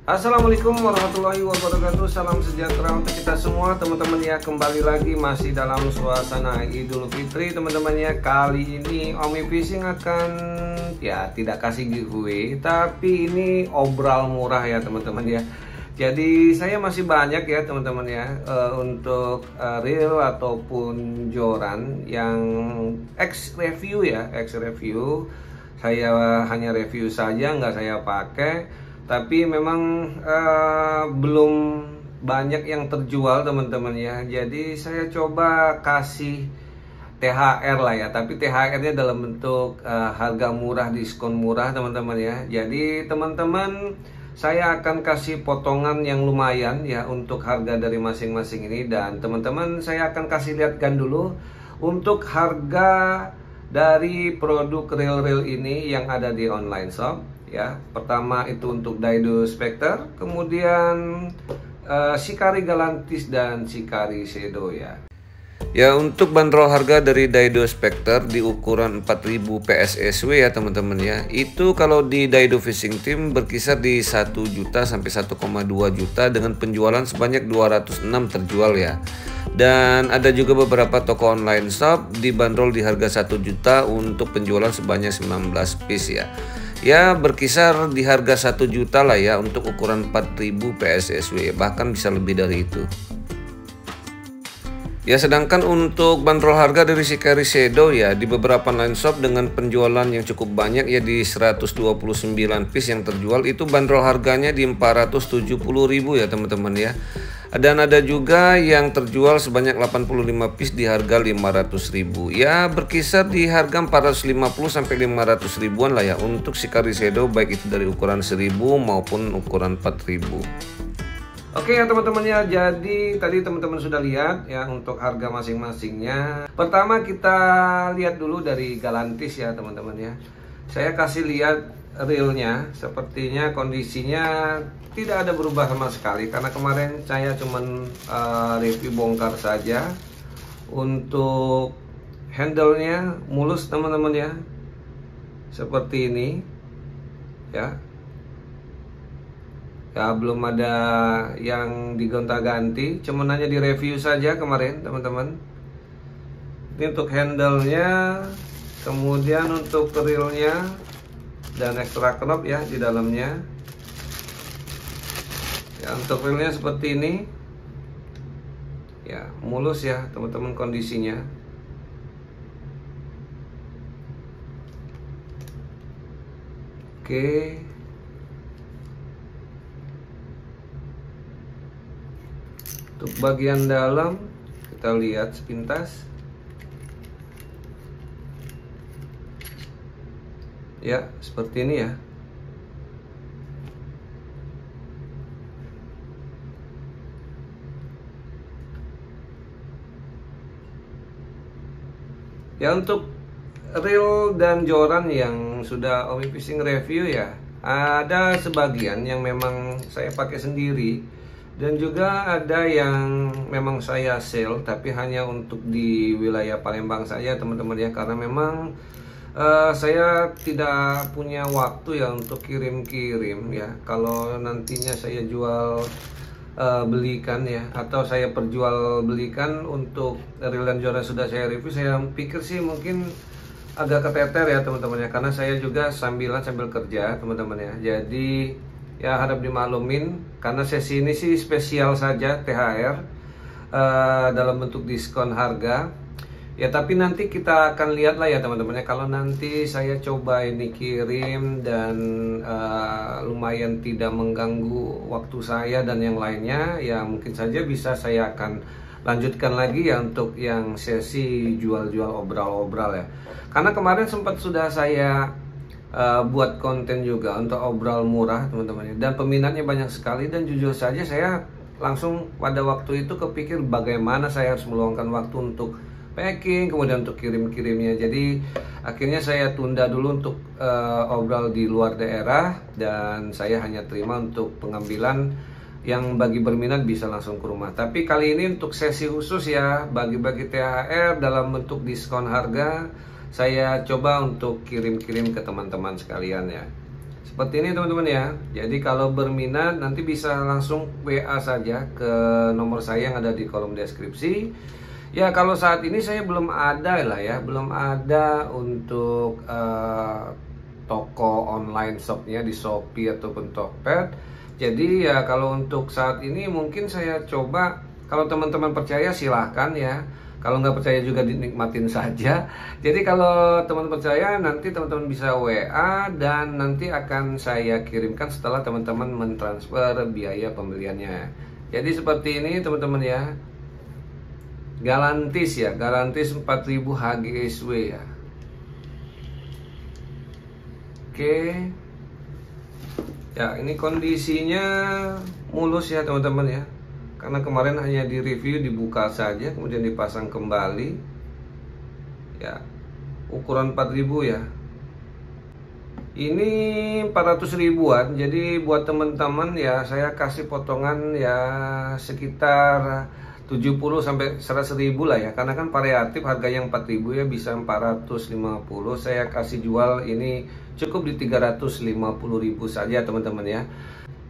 Assalamualaikum warahmatullahi wabarakatuh. Salam sejahtera untuk kita semua teman-teman ya. Kembali lagi masih dalam suasana Idul Fitri teman-teman ya. Kali ini Omi Fishing akan tidak kasih giveaway, tapi ini obral murah ya teman-teman ya. Jadi saya masih banyak ya teman-teman ya untuk reel ataupun joran yang X review ya, X review. Saya hanya review saja, nggak saya pakai. Tapi memang belum banyak yang terjual teman-teman ya. Jadi saya coba kasih THR lah ya. Tapi THR-nya dalam bentuk harga murah, diskon murah teman-teman ya. Jadi teman-teman, saya akan kasih potongan yang lumayan ya untuk harga dari masing-masing ini. Dan teman-teman, saya akan kasih lihatkan dulu untuk harga dari produk reel-reel ini yang ada di online shop. Ya, pertama itu untuk Daido Spectre, kemudian Shikari Galantis dan Shikari Shadow ya. Ya, untuk bandrol harga dari Daido Spectre di ukuran 4000 PSSW ya teman-teman ya. Itu kalau di Daido Fishing Team berkisar di 1 juta sampai 1,2 juta dengan penjualan sebanyak 206 terjual ya. Dan ada juga beberapa toko online shop dibanderol di harga 1 juta untuk penjualan sebanyak 19 piece ya. Ya, berkisar di harga 1 juta lah ya untuk ukuran 4000 PSSW, bahkan bisa lebih dari itu. Ya, sedangkan untuk bandrol harga dari Shikari Shadow ya di beberapa online shop dengan penjualan yang cukup banyak ya, di 129 piece yang terjual, itu bandrol harganya di 470.000 ya teman-teman ya. Dan ada juga yang terjual sebanyak 85 piece di harga 500.000. Ya, berkisar di harga 450 sampai 500 ribuan lah ya untuk Shikari Shadow, baik itu dari ukuran 1000 maupun ukuran 4000. Oke ya teman-teman ya, jadi tadi teman-teman sudah lihat ya untuk harga masing-masingnya. Pertama kita lihat dulu dari Galantis ya teman-teman ya. Saya kasih lihat reelnya, sepertinya kondisinya tidak ada berubah sama sekali, karena kemarin saya cuman review bongkar saja. Untuk handle-nya mulus teman-teman ya, seperti ini ya. Ya, belum ada yang digonta-ganti, cuman hanya di review saja kemarin teman-teman. Ini untuk handle-nya, kemudian untuk reel-nya dan extra knop ya di dalamnya. Ya, untuk reelnya seperti ini. Ya, mulus ya teman-teman kondisinya. Oke. Untuk bagian dalam kita lihat sepintas. Ya, seperti ini ya. Ya, untuk reel dan joran yang sudah Omi Fishing review ya, ada sebagian yang memang saya pakai sendiri, dan juga ada yang memang saya sell tapi hanya untuk di wilayah Palembang saja teman-teman ya, karena memang saya tidak punya waktu ya untuk kirim-kirim ya. Kalau nantinya saya jual belikan ya, atau saya perjual belikan untuk reel dan joran sudah saya review, saya pikir sih mungkin agak keteter ya teman-teman ya, karena saya juga sambil kerja teman-teman ya. Jadi ya harap dimaklumin, karena sesi ini sih spesial saja THR dalam bentuk diskon harga ya. Tapi nanti kita akan lihat lah ya teman-teman ya, kalau nanti saya coba ini kirim dan lumayan tidak mengganggu waktu saya dan yang lainnya ya, mungkin saja bisa saya akan lanjutkan lagi ya untuk yang sesi jual-jual obral-obral ya. Karena kemarin sempat sudah saya buat konten juga untuk obral murah teman-teman ya, dan peminatnya banyak sekali. Dan jujur saja saya langsung pada waktu itu kepikir bagaimana saya harus meluangkan waktu untuk packing, kemudian untuk kirim-kirimnya. Jadi akhirnya saya tunda dulu untuk obral di luar daerah, dan saya hanya terima untuk pengambilan yang bagi berminat bisa langsung ke rumah. Tapi kali ini untuk sesi khusus ya, bagi-bagi THR dalam bentuk diskon harga, saya coba untuk kirim-kirim ke teman-teman sekalian ya. Seperti ini teman-teman ya. Jadi kalau berminat nanti bisa langsung WA saja ke nomor saya yang ada di kolom deskripsi. Ya kalau saat ini saya belum ada lah ya, belum ada untuk toko online shopnya di Shopee ataupun Tokped. Jadi ya kalau untuk saat ini mungkin saya coba, kalau teman-teman percaya silahkan ya. Kalau nggak percaya juga dinikmatin saja. Jadi kalau teman percaya nanti teman-teman bisa WA dan nanti akan saya kirimkan setelah teman-teman mentransfer biaya pembeliannya. Jadi seperti ini teman-teman ya. Galantis ya, Galantis 4000 HGSW ya. Oke. Ya ini kondisinya mulus ya teman-teman ya. Karena kemarin hanya di review, dibuka saja kemudian dipasang kembali. Ya, ukuran 4000 ya. Ini 400 ribuan. Jadi buat teman-teman ya saya kasih potongan ya sekitar 70 sampai 100 ribu lah ya. Karena kan variatif, harga yang 4000 ya bisa 450. Saya kasih jual ini cukup di 350 ribu saja teman-teman ya.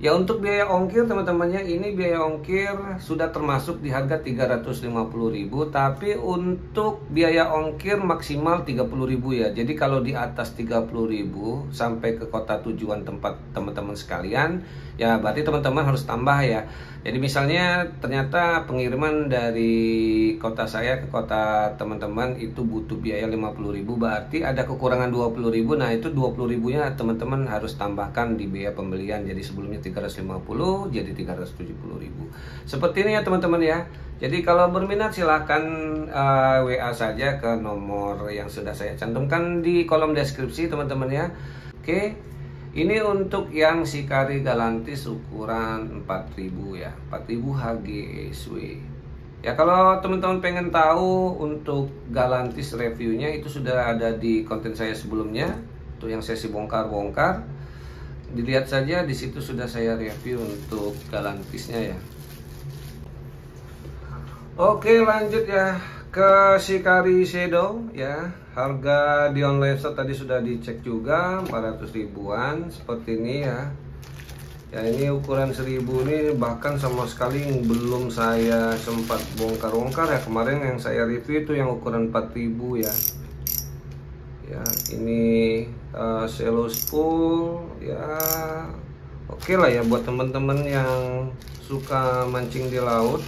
Ya untuk biaya ongkir teman-temannya, ini biaya ongkir sudah termasuk di harga 350 ribu. Tapi untuk biaya ongkir maksimal 30 ribu ya. Jadi kalau di atas 30 ribu sampai ke kota tujuan tempat teman-teman sekalian, ya berarti teman-teman harus tambah ya. Jadi misalnya ternyata pengiriman dari kota saya ke kota teman-teman itu butuh biaya 50 ribu, berarti ada kekurangan 20 ribu. Nah itu 20 ribunya teman-teman harus tambahkan di biaya pembelian. Jadi sebelumnya 350 jadi 370 ribu. Seperti ini ya teman-teman ya. Jadi kalau berminat silahkan WA saja ke nomor yang sudah saya cantumkan di kolom deskripsi teman-teman ya. Oke. Ini untuk yang Shikari Galantis ukuran 4000 ya, 4000 HGSW. Ya kalau teman-teman pengen tahu untuk Galantis reviewnya itu sudah ada di konten saya sebelumnya, itu yang sesi bongkar-bongkar. Dilihat saja di situ sudah saya review untuk Galantisnya ya. Oke lanjut ya ke Shikari Shadow ya. Harga di online shop tadi sudah dicek juga 400 ribuan seperti ini ya. Ya ini ukuran 1000 ini bahkan sama sekali belum saya sempat bongkar-bongkar ya. Kemarin yang saya review itu yang ukuran 4000 ya. Ya ini cello spool ya. Oke lah ya buat teman-teman yang suka mancing di laut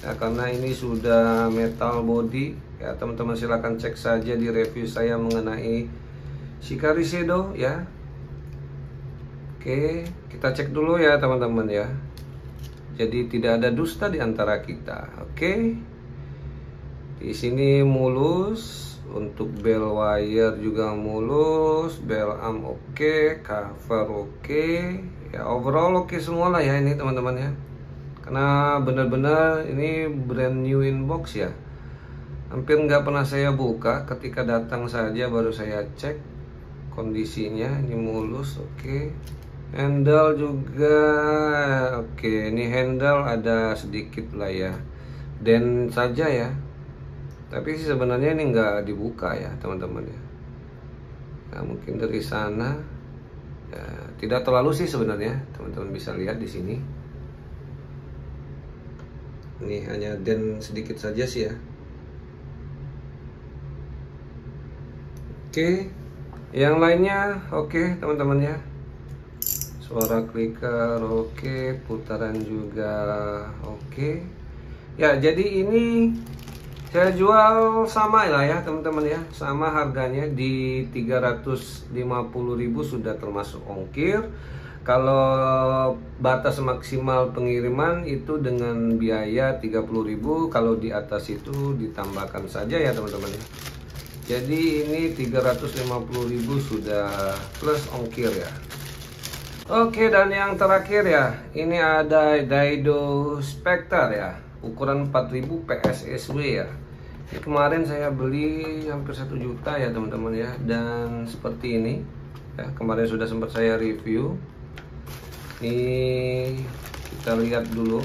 ya, karena ini sudah metal body ya. Teman-teman silahkan cek saja di review saya mengenai Shikari Shadow ya. Oke kita cek dulu ya teman-teman ya. Jadi tidak ada dusta di antara kita. Oke di sini mulus. Untuk bell wire juga mulus, bell arm oke, cover oke, ya overall oke semua lah ya ini teman-teman ya. Karena benar-benar ini brand new inbox ya. Hampir nggak pernah saya buka, ketika datang saja baru saya cek kondisinya. Ini mulus oke. Handle juga oke. Ini handle ada sedikit lah ya, dan saja ya. Tapi sebenarnya ini nggak dibuka ya teman-teman ya. Nah, mungkin dari sana ya, tidak terlalu sih sebenarnya. Teman-teman bisa lihat di sini. Ini hanya den sedikit saja sih ya. Oke, yang lainnya oke teman-teman ya. Suara clicker oke, putaran juga oke. Ya jadi ini saya jual sama lah ya teman-teman ya, sama harganya di 350.000 sudah termasuk ongkir. Kalau batas maksimal pengiriman itu dengan biaya 30.000, kalau di atas itu ditambahkan saja ya teman-teman ya. Jadi ini 350.000 sudah plus ongkir ya. Oke, dan yang terakhir ya, ini ada Daido Spectre ya, ukuran 4000 PSSW ya. Ini kemarin saya beli hampir 1 juta ya teman-teman ya. Dan seperti ini ya, kemarin sudah sempat saya review. Ini kita lihat dulu.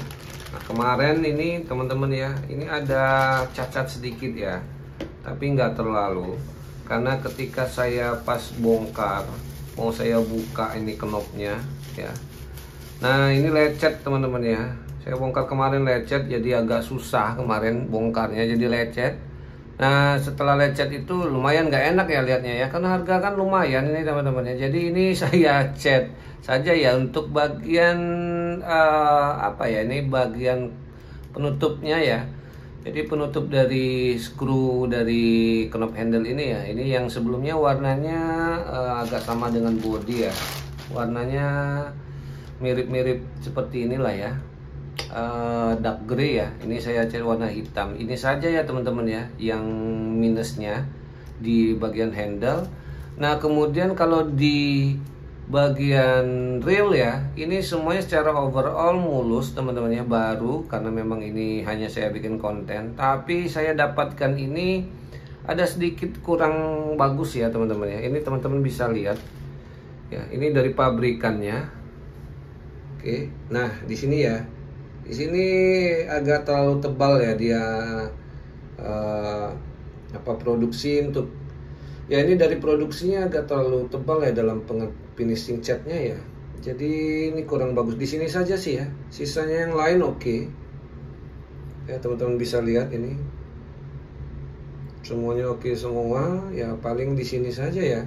Nah kemarin ini teman-teman ya, ini ada cacat sedikit ya, tapi nggak terlalu. Karena ketika saya pas bongkar mau saya buka ini knopnya ya. Nah ini lecet teman-teman ya, saya bongkar kemarin lecet, jadi agak susah kemarin bongkarnya, jadi lecet. Nah setelah lecet itu lumayan nggak enak ya lihatnya ya, karena harga kan lumayan ini teman-teman ya. Jadi ini saya cat saja ya untuk bagian apa ya, ini bagian penutupnya ya. Jadi penutup dari skru dari knob handle ini ya, ini yang sebelumnya warnanya agak sama dengan body ya, warnanya mirip-mirip seperti inilah ya, dark grey ya. Ini saya cat warna hitam. Ini saja ya teman-teman ya yang minusnya di bagian handle. Nah kemudian kalau di bagian reel ya, ini semuanya secara overall mulus teman-teman ya, baru, karena memang ini hanya saya bikin konten. Tapi saya dapatkan ini ada sedikit kurang bagus ya teman-teman ya. Ini teman-teman bisa lihat ya, ini dari pabrikannya. Oke, nah di sini ya, di sini agak terlalu tebal ya dia produksi untuk ya, ini dari produksinya agak terlalu tebal ya dalam finishing catnya ya. Jadi ini kurang bagus di sini saja sih ya. Sisanya yang lain oke. Ya teman-teman bisa lihat ini semuanya oke semua ya, paling di sini saja ya.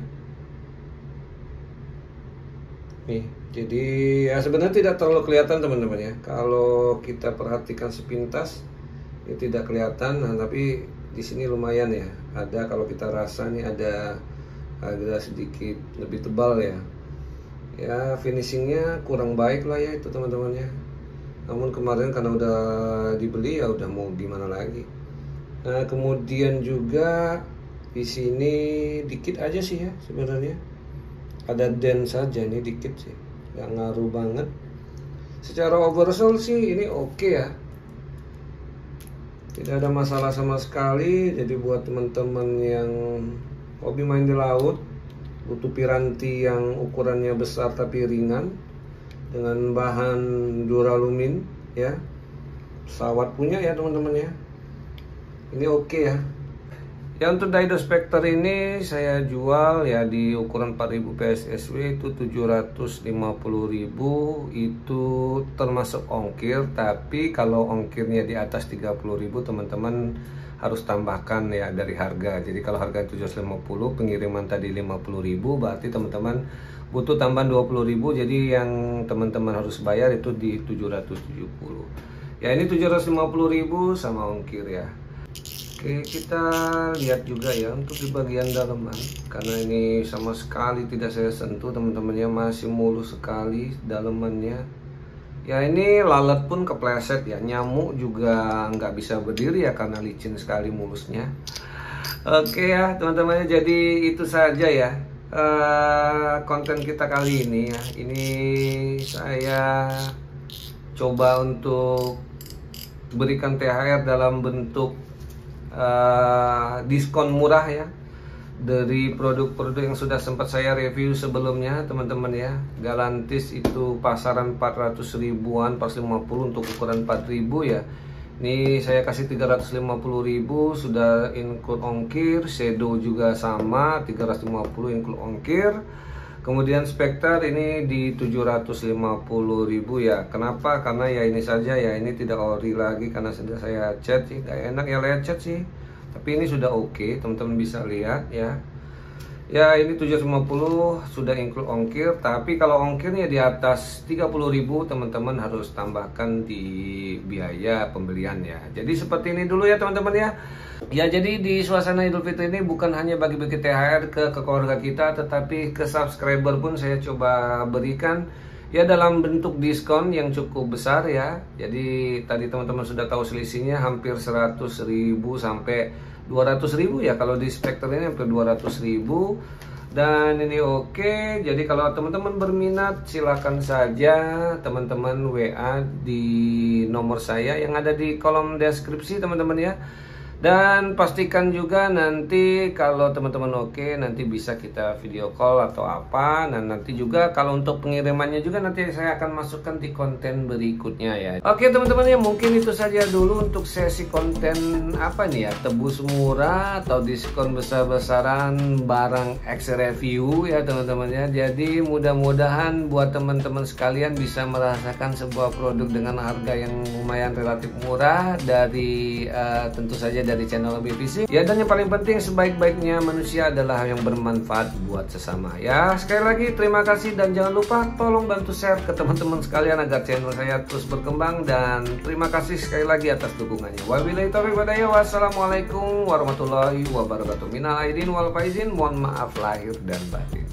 Nih, jadi ya sebenarnya tidak terlalu kelihatan teman-teman ya. Kalau kita perhatikan sepintas ini tidak kelihatan, nah, tapi di sini lumayan ya. Ada, kalau kita rasa nih ada sedikit lebih tebal ya. Ya finishingnya kurang baik lah ya itu teman-teman ya. Namun kemarin karena udah dibeli ya udah mau gimana lagi. Nah kemudian juga di sini dikit aja sih ya sebenarnya. Ada dent saja nih dikit sih, nggak ngaruh banget. Secara overall sih ini oke ya, tidak ada masalah sama sekali. Jadi buat teman-teman yang hobi main di laut, butuh piranti yang ukurannya besar tapi ringan dengan bahan duralumin ya, pesawat punya ya teman-teman ya, ini oke ya. Ya untuk Daido Spectre ini saya jual ya di ukuran 4000 PSSW itu 750.000, itu termasuk ongkir. Tapi kalau ongkirnya di atas 30.000 teman-teman harus tambahkan ya dari harga. Jadi kalau harga 750, pengiriman tadi 50.000, berarti teman-teman butuh tambahan 20.000. Jadi yang teman-teman harus bayar itu di 770. Ya ini 750.000 sama ongkir ya. Oke, kita lihat juga ya untuk di bagian dalaman, karena ini sama sekali tidak saya sentuh teman-teman ya, masih mulus sekali dalamannya. Ya ini lalat pun kepleset ya, nyamuk juga nggak bisa berdiri ya karena licin sekali mulusnya. Oke ya teman-teman, jadi itu saja ya konten kita kali ini ya. Ini saya coba untuk berikan THR dalam bentuk diskon murah ya dari produk-produk yang sudah sempat saya review sebelumnya teman-teman ya. Galantis itu pasaran 400 ribuan, 450 untuk ukuran 4000 ya. Ini saya kasih 350.000 sudah include ongkir. Shadow juga sama 350 include ongkir. Kemudian Spectre ini di 750.000 ya. Kenapa? Karena ya ini saja ya, ini tidak ori lagi karena sudah saya cat sih. Gak enak ya lecet sih. Tapi ini sudah oke, teman-teman bisa lihat ya. Ya ini 750 sudah include ongkir. Tapi kalau ongkirnya di atas 30.000 teman-teman harus tambahkan di biaya pembelian ya. Jadi seperti ini dulu ya teman-teman ya. Ya jadi di suasana Idul Fitri ini bukan hanya bagi-bagi THR ke keluarga kita, tetapi ke subscriber pun saya coba berikan ya dalam bentuk diskon yang cukup besar ya. Jadi tadi teman-teman sudah tahu selisihnya hampir 100.000 sampai 200.000 ya. Kalau di Spectre ini hampir 200.000 dan ini oke. Jadi kalau teman-teman berminat silakan saja teman-teman WA di nomor saya yang ada di kolom deskripsi teman-teman ya. Dan pastikan juga nanti kalau teman-teman oke, nanti bisa kita video call atau apa. Dan nanti juga kalau untuk pengirimannya juga nanti saya akan masukkan di konten berikutnya ya. Oke teman-teman ya, mungkin itu saja dulu untuk sesi konten apa nih ya, tebus murah atau diskon besar-besaran barang X review ya teman-teman ya. Jadi mudah-mudahan buat teman-teman sekalian bisa merasakan sebuah produk dengan harga yang lumayan relatif murah dari tentu saja dari channel Hobi Fishing ya. Dan yang paling penting, sebaik-baiknya manusia adalah yang bermanfaat buat sesama ya. Sekali lagi terima kasih dan jangan lupa tolong bantu share ke teman-teman sekalian agar channel saya terus berkembang, dan terima kasih sekali lagi atas dukungannya. Wabillahi taufiq walhidayah. Wassalamualaikum warahmatullahi wabarakatuh. Minal aidin wal faizin, mohon maaf lahir dan batin.